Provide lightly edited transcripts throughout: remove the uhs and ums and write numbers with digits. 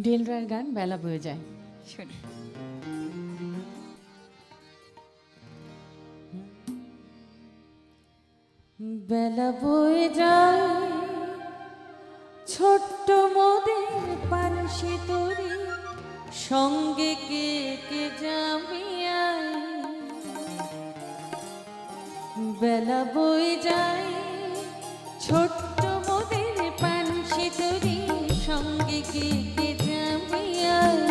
DL রায়ের গান বেলা বয়ে যায়। শুনি। বেলা বয়ে যায় ছোট্ট মোদের পানসি তরি, সঙ্গে কে কে যাবি আয়। বেলা বয়ে যায় ছোট্ট মোদের পানসি তরি, সঙ্গে কে কে যাবি আয়।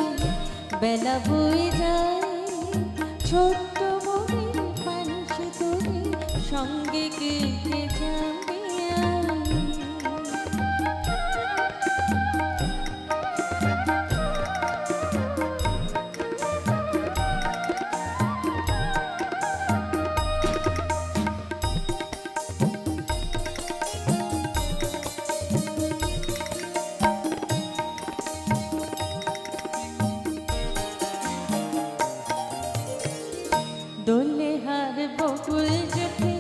বেলা বয়ে যায় ছোট্ট মোদের পানসি তরি, সঙ্গে কে কে যাবি আয়। দোলে হার বকুল চোখে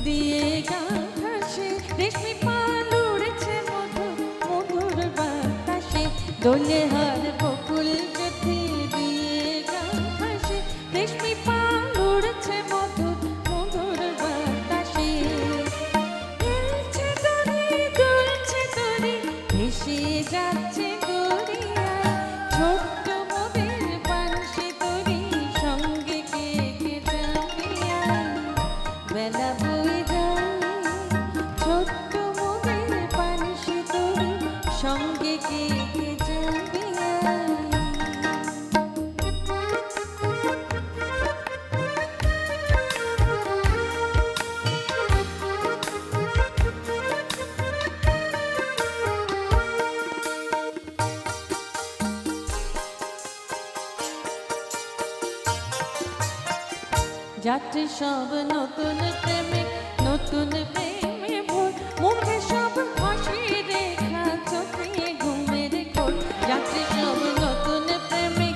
দিয়ে গান হাসে, রেশমি পাল উড়েছে মধুর মধুর বাতাসে। দোলে হার বকুল চোখে দিয়ে গান হাসে, রেশমি পাল উড়েছে মধুর মধুর বাতাসে। দুলছে দড়ি দুলছে দড়ি, ভেসে যাচ্ছে দরিয়ায় ছোট্ট মোদের পানসি তরি, সঙ্গে কে কে যাবি আয়। বেলা বয়ে যায় ছোট্ট মোদের পানসি তরি, সঙ্গে কে কে যাবি আয়। যাত্রী সব নতুন প্রেমে নতুন প্রেমে ভোর, মুখে সব হাসি রেখা চোখে ঘুমের ঘোর। যাত্রী সব নতুন প্রেমে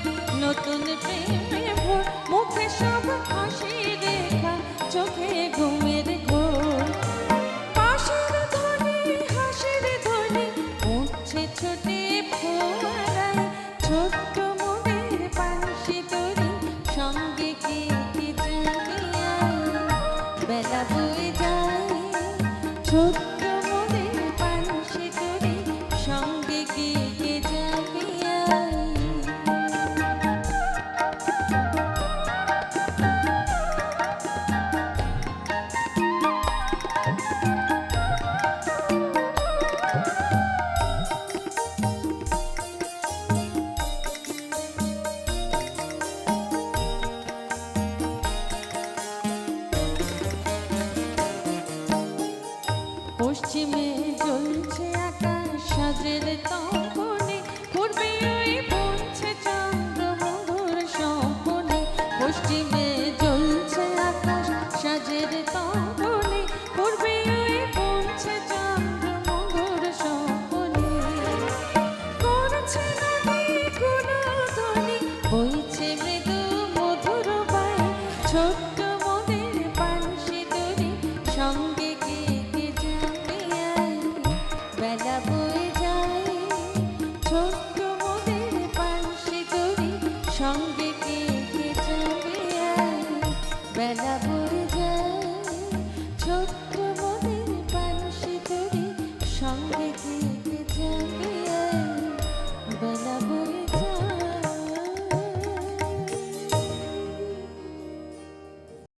নতুন প্রেমে ভোর, মুখে সব হাসি রেখা চোখে ঘুমের ঘোর। পাশের ধ্বনি হাসির ধ্বনি উঠছে ছোটে ফোয়ারায়, ছোট্ট মোদের পানসি তরি, সঙ্গে কে কে যাবি আয়। বেলা বয়ে যায় ছোট্ট মোদের পানসি তরি, সঙ্গে কে কে যাবি আয়। পশ্চিমে জ্বলছে আকাশ সাজের তপনে, পূর্বে ওই বুনছে চন্দ্র মধুর স্বপনে। পশ্চিমে জ্বলছে আকাশ সাজের তপনে, পূর্বে ওই বুনছে চন্দ্র মধুর স্বপনে। করছে নদী গুণধ্বনি, বই